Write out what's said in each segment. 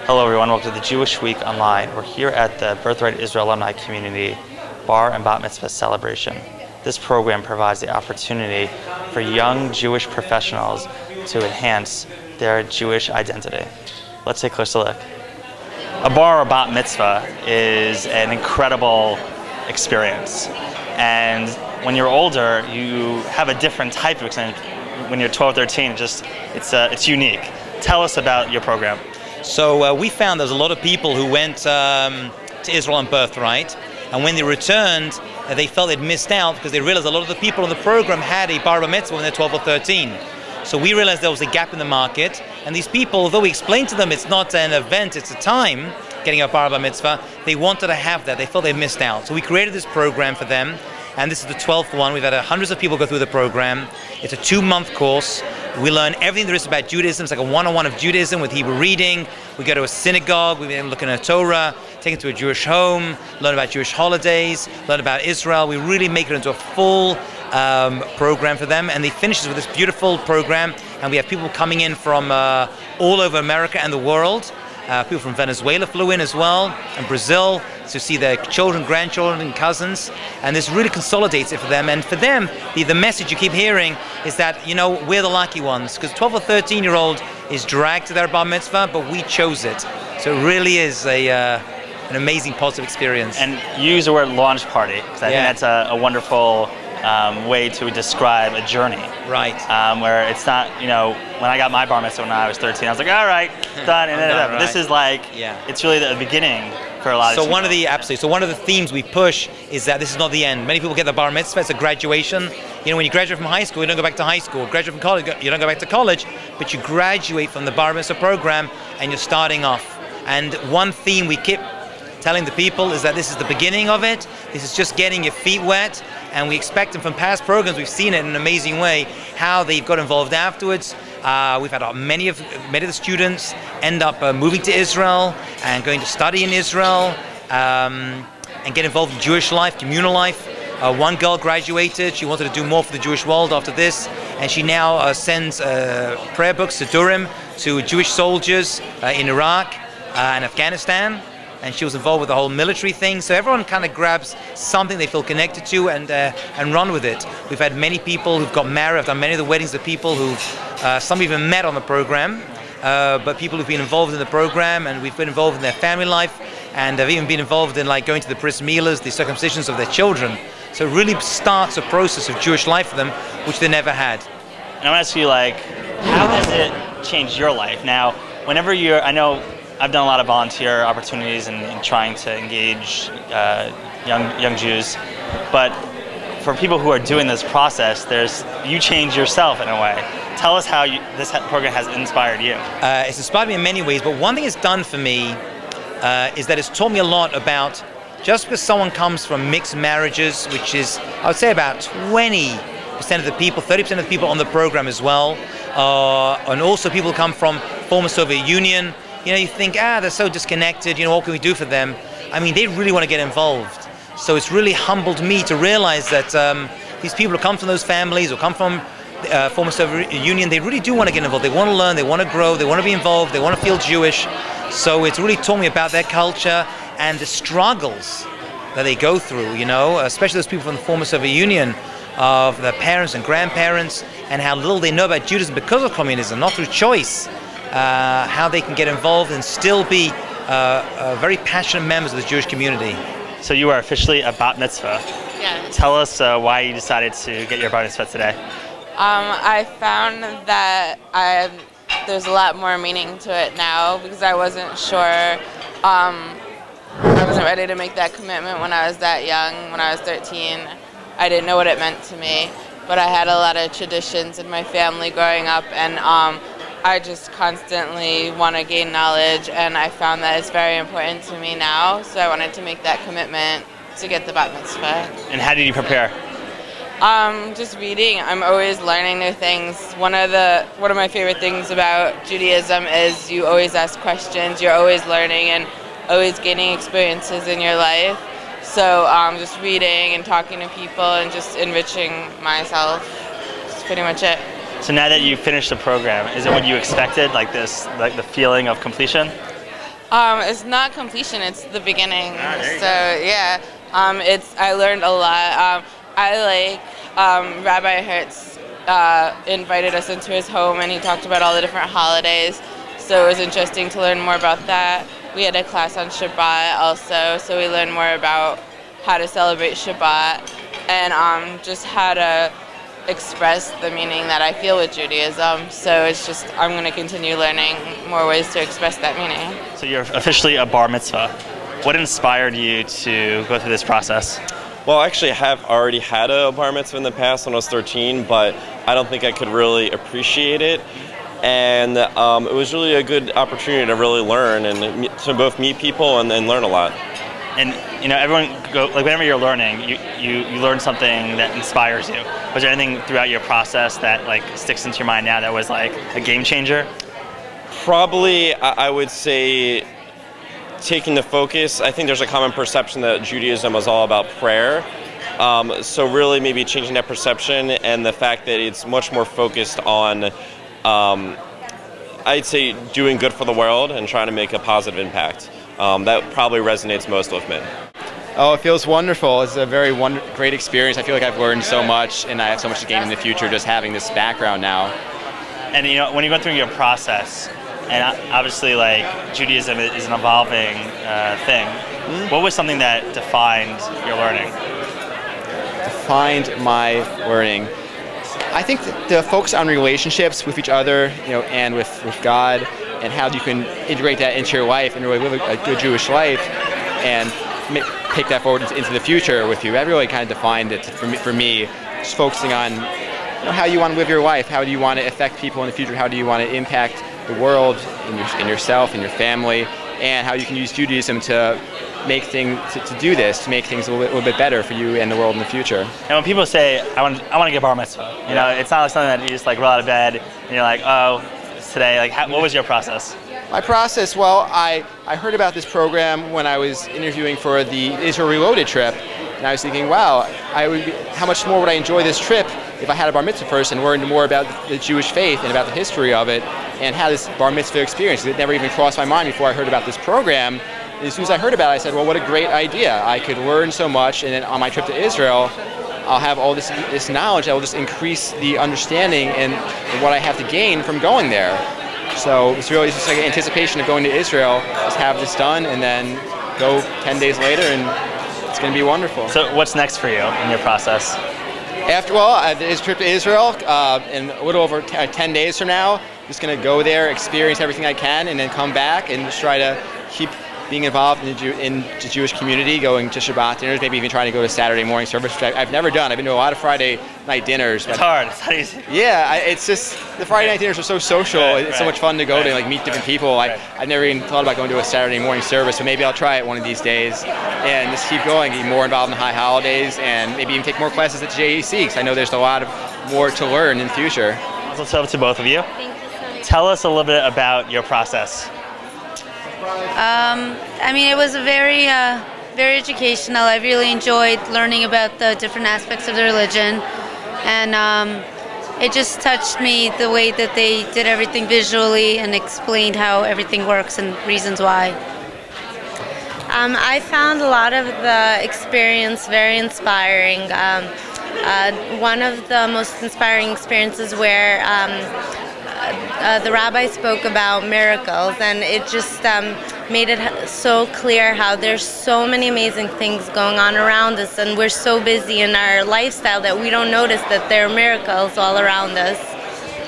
Hello everyone, welcome to the Jewish Week Online. We're here at the Birthright Israel Alumni Community Bar and Bat Mitzvah celebration. This program provides the opportunity for young Jewish professionals to enhance their Jewish identity. Let's take a closer look. A bar or bat mitzvah is an incredible experience. And when you're older, you have a different type of experience. When you're 12, 13, it's unique. Tell us about your program. So we found there's a lot of people who went to Israel on Birthright, and when they returned, they felt they'd missed out because they realized a lot of the people in the program had a bar mitzvah when they're 12 or 13. So we realized there was a gap in the market, and these people, although we explained to them it's not an event, it's a time, getting a bar mitzvah, they wanted to have that. They felt they missed out. So we created this program for them, and this is the 12th one. We've had hundreds of people go through the program. It's a 2-month course. We learn everything there is about Judaism. It's like a one-on-one of Judaism with Hebrew reading. We go to a synagogue. We've been looking at Torah, taken to a Jewish home, learn about Jewish holidays, learn about Israel. We really make it into a full program for them, and they finish with this beautiful program. And we have people coming in from all over America and the world. People from Venezuela flew in as well, and Brazil, to see their children, grandchildren, and cousins. And this really consolidates it for them. And for them, the message you keep hearing is that, you know, we're the lucky ones. Because 12 or 13-year-old is dragged to their bar mitzvah, but we chose it. So it really is an amazing, positive experience. And you use the word launch party, because I think that's a wonderful way to describe a journey. Right. Where it's not, you know, when I got my bar mitzvah when I was 13, I was like, all right, done. But this is like, it's really the beginning for a lot of people. So one of the themes we push is that this is not the end. Many people get the bar mitzvah, it's a graduation. You know, when you graduate from high school, you don't go back to high school. Graduate from college, you don't go back to college, but you graduate from the bar mitzvah program and you're starting off. And one theme we keep telling the people is that this is the beginning of it. This is just getting your feet wet, and we expect them from past programs. We've seen it in an amazing way how they've got involved afterwards. We've had many of the students end up moving to Israel and going to study in Israel and get involved in Jewish life, communal life. One girl graduated. She wanted to do more for the Jewish world after this, and she now sends prayer books, Siddurim, to Jewish soldiers in Iraq and Afghanistan. And she was involved with the whole military thing. So everyone kind of grabs something they feel connected to and run with it. We've had many people who've got married. I've done many of the weddings of people who've, some even met on the program, but people who've been involved in the program, and we've been involved in their family life, and have even been involved in like going to the bris milas, the circumcisions of their children. So it really starts a process of Jewish life for them, which they never had. And I want to ask you, like, how has it changed your life? Now, whenever I know I've done a lot of volunteer opportunities in trying to engage young Jews, but for people who are doing this process, you change yourself in a way. Tell us how this program has inspired you. It's inspired me in many ways, but one thing it's done for me is that it's taught me a lot about, just because someone comes from mixed marriages, which is, I would say, about 20% of the people, 30% of the people on the program as well, and also people come from former Soviet Union. You know, you think, they're so disconnected, you know, what can we do for them? I mean, they really want to get involved. So it's really humbled me to realize that these people who come from those families, or come from former Soviet Union, they really do want to get involved. They want to learn, they want to grow, they want to be involved, they want to feel Jewish. So it's really taught me about their culture and the struggles that they go through, you know, especially those people from the former Soviet Union, of their parents and grandparents, and how little they know about Judaism because of communism, not through choice. How they can get involved and still be very passionate members of the Jewish community. So you are officially a bat mitzvah. Yeah. Tell us why you decided to get your bat mitzvah today. I found that there's a lot more meaning to it now, because I wasn't sure. I wasn't ready to make that commitment when I was that young. When I was 13, I didn't know what it meant to me. But I had a lot of traditions in my family growing up, and I just constantly want to gain knowledge, and I found that it's very important to me now, so I wanted to make that commitment to get the bat mitzvah. And how did you prepare? Just reading. I'm always learning new things. One of my favorite things about Judaism is you always ask questions, you're always learning and always gaining experiences in your life. So just reading and talking to people and just enriching myself. That's pretty much it. So now that you finished the program, is it what you expected, like the feeling of completion? It's not completion; it's the beginning. So yeah, I learned a lot. I like Rabbi Hertz invited us into his home, and he talked about all the different holidays. So it was interesting to learn more about that. We had a class on Shabbat also, so we learned more about how to celebrate Shabbat and just how to express the meaning that I feel with Judaism. So it's just, I'm going to continue learning more ways to express that meaning. So you're officially a bar mitzvah. What inspired you to go through this process? Well, actually, I have already had a bar mitzvah in the past when I was 13, but I don't think I could really appreciate it. And it was really a good opportunity to really learn and to both meet people and learn a lot. And you know, whenever you're learning, you learn something that inspires you. Was there anything throughout your process that like sticks into your mind now that was like a game changer? Probably, I would say, taking the focus. I think there's a common perception that Judaism was all about prayer. So really maybe changing that perception and the fact that it's much more focused on, I'd say, doing good for the world and trying to make a positive impact. That probably resonates most with me. Oh, it feels wonderful. It's a very great experience. I feel like I've learned so much, and I have so much to gain in the future just having this background now. And you know, when you go through your process, and obviously like Judaism is an evolving thing, what was something that defined your learning? Defined my learning. I think the focus on relationships with each other, you know, and with God, and how you can integrate that into your life and really live a good Jewish life and take that forward into the future with you. That really kind of defined it for me, just focusing on, you know, how you want to live your life, how do you want to affect people in the future, how do you want to impact the world and yourself and your family, and how you can use Judaism to make things, to do this, to make things a little bit better for you and the world in the future. And when people say, I want to get bar mitzvah, you know, it's not like something that you just like roll out of bed and you're like, oh, it's today. Like, what was your process? My process, well, I heard about this program when I was interviewing for the Israel Reloaded trip, and I was thinking, wow, how much more would I enjoy this trip if I had a bar mitzvah first and learned more about the Jewish faith and about the history of it and had this bar mitzvah experience. It never even crossed my mind before I heard about this program. And as soon as I heard about it, I said, well, what a great idea. I could learn so much, and then on my trip to Israel, I'll have all this knowledge that will just increase the understanding and what I have to gain from going there. So it's really just like an anticipation of going to Israel, just have this done, and then go 10 days later, and it's going to be wonderful. So what's next for you in your process? After, well, this trip to Israel, in a little over 10 days from now, I'm just going to go there, experience everything I can, and then come back and just try to keep being involved in the Jewish community, going to Shabbat dinners, maybe even trying to go to Saturday morning service, which I've never done. I've been to a lot of Friday night dinners. It's hard. It's not easy. Yeah, it's just, the Friday night dinners are so social. It's so much fun to go to, like, meet different people. I've never even thought about going to a Saturday morning service, so maybe I'll try it one of these days and just keep going, get more involved in high holidays, and maybe even take more classes at JEC, because I know there's a lot more to learn in the future. What's up to both of you? Thank you so much. Tell us a little bit about your process. I mean, it was very educational. I really enjoyed learning about the different aspects of the religion, and it just touched me the way that they did everything visually and explained how everything works and reasons why. I found a lot of the experience very inspiring. One of the most inspiring experiences where the rabbi spoke about miracles, and it just made it so clear how there's so many amazing things going on around us, and we're so busy in our lifestyle that we don't notice that there are miracles all around us.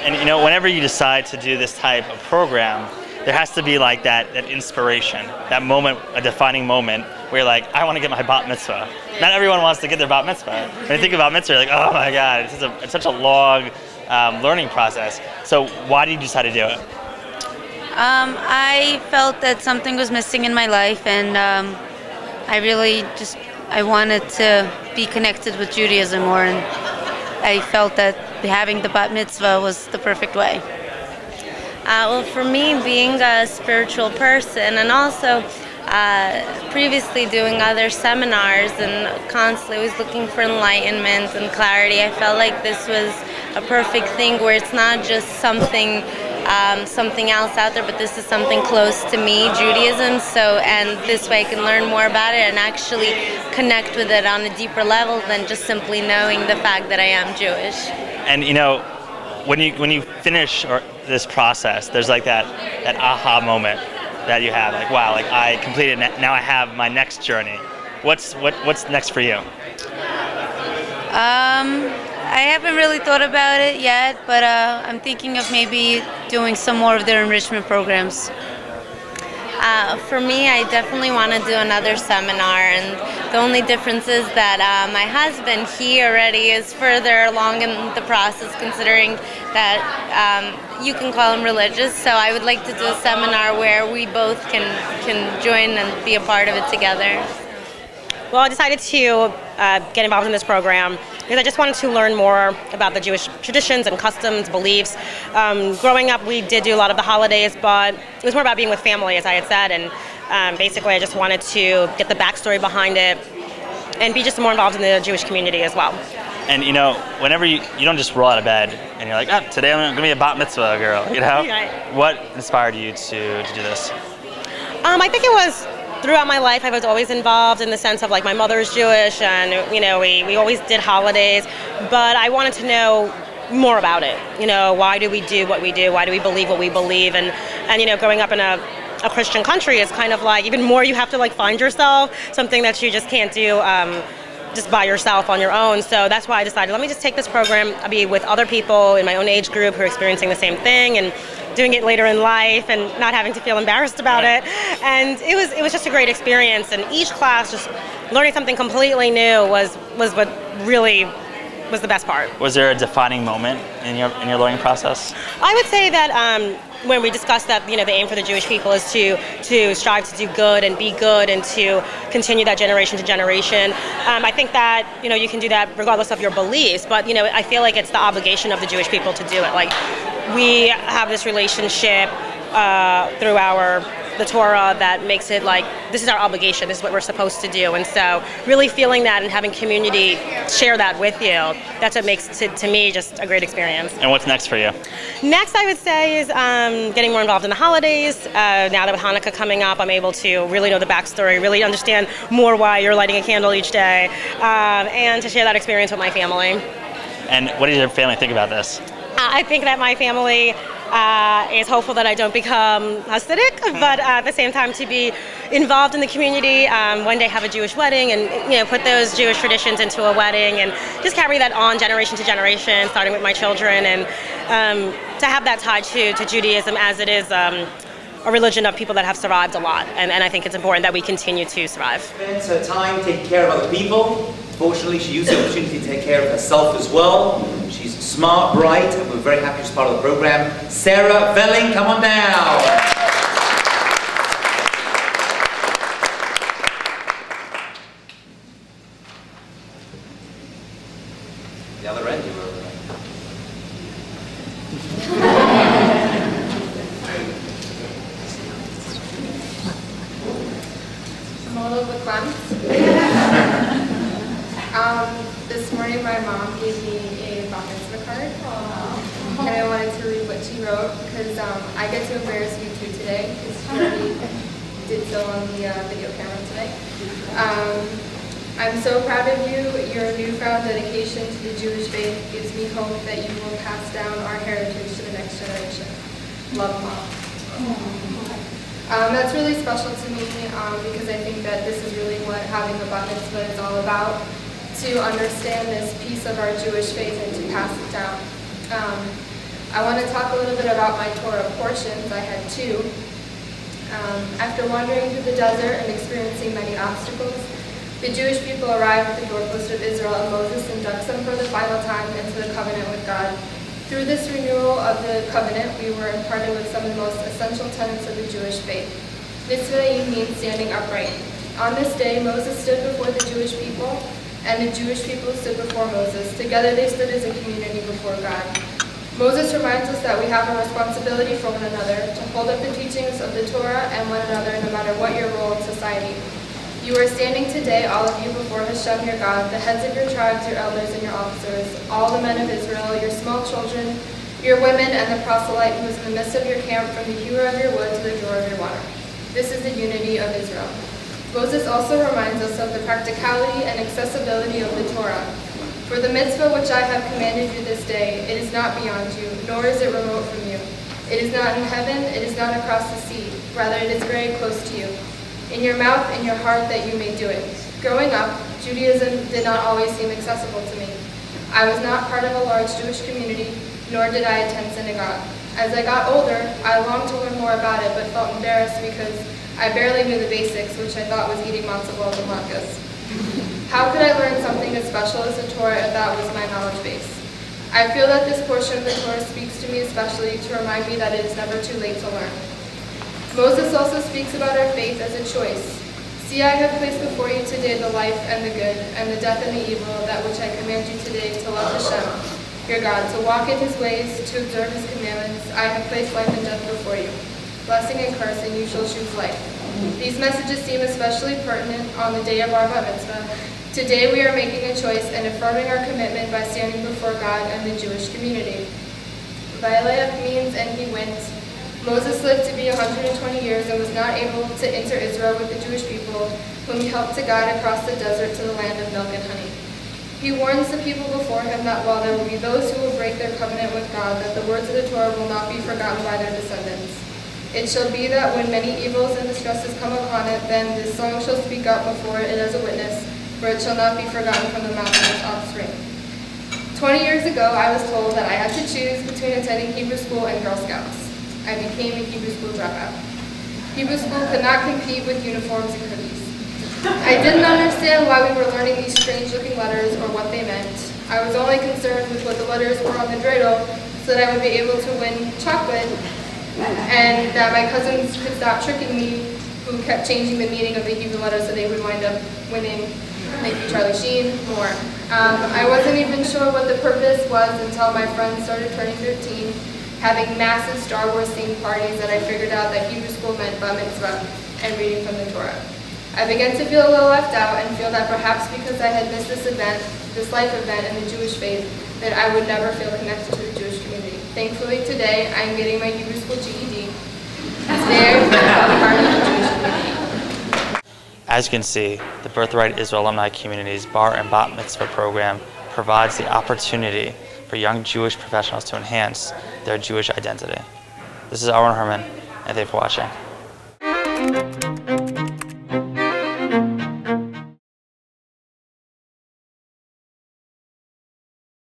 And you know, whenever you decide to do this type of program, there has to be like that inspiration, that moment, a defining moment where you're like, I want to get my bat mitzvah. Not everyone wants to get their bat mitzvah. When you think about mitzvah, you're like, oh my God, it's such a long learning process. So why did you decide to do it? I felt that something was missing in my life, and I wanted to be connected with Judaism more, and I felt that having the bat mitzvah was the perfect way. Well, for me, being a spiritual person, and also previously doing other seminars and constantly was looking for enlightenment and clarity, I felt like this was a perfect thing where it's not just something something else out there, but this is something close to me, Judaism. So, and this way I can learn more about it and actually connect with it on a deeper level than just simply knowing the fact that I am Jewish. And you know, when you finish this process, there's like that aha moment that you have, like, wow, like I completed it, now I have my next journey. What's next for you? I haven't really thought about it yet, but I'm thinking of maybe doing some more of their enrichment programs. For me, I definitely want to do another seminar, and the only difference is that my husband, he already is further along in the process, considering that you can call him religious. So I would like to do a seminar where we both can join and be a part of it together. Well, I decided to get involved in this program because I just wanted to learn more about the Jewish traditions and customs, beliefs. Growing up, we did do a lot of the holidays, but it was more about being with family, as I had said, and basically I just wanted to get the backstory behind it and be just more involved in the Jewish community as well. And you know, whenever you don't just roll out of bed and you're like, oh, today I'm gonna be a Bat Mitzvah girl, you know? Right. What inspired you to do this? I think it was throughout my life I was always involved in the sense of like my mother's Jewish, and you know, we always did holidays, but I wanted to know more about it. You know, why do we do what we do? Why do we believe what we believe? And you know, growing up in a Christian country is kind of like even more you have to like find yourself, something that you just can't do just by yourself on your own. So that's why I decided, let me just take this program. I'll be with other people in my own age group who are experiencing the same thing and doing it later in life and not having to feel embarrassed about it. And it was just a great experience. And each class, just learning something completely new was what really was the best part. Was there a defining moment in your learning process? I would say that when we discussed that, you know, the aim for the Jewish people is to strive to do good and be good and to continue that generation to generation. I think that, you know, you can do that regardless of your beliefs, but, you know, I feel like it's the obligation of the Jewish people to do it. Like, we have this relationship through the Torah that makes it like, this is our obligation, this is what we're supposed to do. And so really feeling that and having community share that with you, that's what makes it, to me, just a great experience. And what's next for you? Next, I would say, is getting more involved in the holidays. Now that with Hanukkah coming up, I'm able to really know the backstory, really understand more why you're lighting a candle each day, and to share that experience with my family. And what does your family think about this? I think that my family is hopeful that I don't become Hasidic, but at the same time to be involved in the community, one day have a Jewish wedding and, you know, put those Jewish traditions into a wedding and just carry that on generation to generation, starting with my children, and to have that tied to Judaism, as it is a religion of people that have survived a lot, and I think it's important that we continue to survive. Spends her time taking care of other people. Fortunately, she used the opportunity to take care of herself as well. She's smart, bright, and we're very happy she's part of the program. Sarah Velling, come on down. The other end, you were over there. I'm a little bit blunt. This morning my mom gave me a Bat Mitzvah card, and I wanted to read what she wrote because I get to embarrass you too today because she already did so on the video camera today. I'm so proud of you. Your newfound dedication to the Jewish faith gives me hope that you will pass down our heritage to the next generation. Love, Mom. That's really special to me because I think that this is really what having a Bat Mitzvah is all about, to understand this piece of our Jewish faith and to pass it down. I want to talk a little bit about my Torah portions. I had two. After wandering through the desert and experiencing many obstacles, the Jewish people arrived at the doorpost of Israel, and Moses inducts them for the final time into the covenant with God. Through this renewal of the covenant, we were imparted with some of the most essential tenets of the Jewish faith. Mitzvah means standing upright. On this day, Moses stood before the Jewish people, and the Jewish people stood before Moses. Together they stood as a community before God. Moses reminds us that we have a responsibility for one another, to hold up the teachings of the Torah and one another no matter what your role in society. You are standing today, all of you, before Hashem your God, the heads of your tribes, your elders, and your officers, all the men of Israel, your small children, your women, and the proselyte who is in the midst of your camp, from the hewer of your wood to the drawer of your water. This is the unity of Israel. Moses also reminds us of the practicality and accessibility of the Torah. For the mitzvah which I have commanded you this day, it is not beyond you, nor is it remote from you. It is not in heaven, it is not across the sea, rather it is very close to you, in your mouth and your heart, that you may do it. Growing up, Judaism did not always seem accessible to me. I was not part of a large Jewish community, nor did I attend synagogue. As I got older, I longed to learn more about it, but felt embarrassed because I barely knew the basics, which I thought was eating matzo balls and latkes. How could I learn something as special as the Torah if that was my knowledge base? I feel that this portion of the Torah speaks to me especially to remind me that it is never too late to learn. Moses also speaks about our faith as a choice. See, I have placed before you today the life and the good, and the death and the evil, that which I command you today, to love Hashem, your God, to walk in his ways, to observe his commandments. I have placed life and death before you, blessing and curse, and you shall choose life. These messages seem especially pertinent on the day of our Bat Mitzvah. Today we are making a choice and affirming our commitment by standing before God and the Jewish community. Vayelech means and he went. Moses lived to be 120 years and was not able to enter Israel with the Jewish people, whom he helped to guide across the desert to the land of milk and honey. He warns the people before him that while there will be those who will break their covenant with God, that the words of the Torah will not be forgotten by their descendants. It shall be that when many evils and distresses come upon it, then this song shall speak up before it as a witness, for it shall not be forgotten from the mouth of its offspring. 20 years ago, I was told that I had to choose between attending Hebrew school and Girl Scouts. I became a Hebrew school dropout. Hebrew school could not compete with uniforms and cookies. I didn't understand why we were learning these strange-looking letters or what they meant. I was only concerned with what the letters were on the dreidel, so that I would be able to win chocolate, and that my cousins could stop tricking me, who kept changing the meaning of the Hebrew letters so they would wind up winning. Thank you, Charlie Sheen, more. I wasn't even sure what the purpose was until my friends started turning 13, having massive Star Wars themed parties, that I figured out that Hebrew school meant Bat Mitzvah and reading from the Torah. I began to feel a little left out and feel that perhaps because I had missed this event, this life event in the Jewish faith, that I would never feel connected to the Jewish community. Thankfully today, I am getting my Hebrew school GED. Today I feel part of the Jewish community. As you can see, the Birthright Israel Alumni community's Bar and Bat Mitzvah program provides the opportunity for young Jewish professionals to enhance their Jewish identity. This is Aaron Herman, and thank you for watching.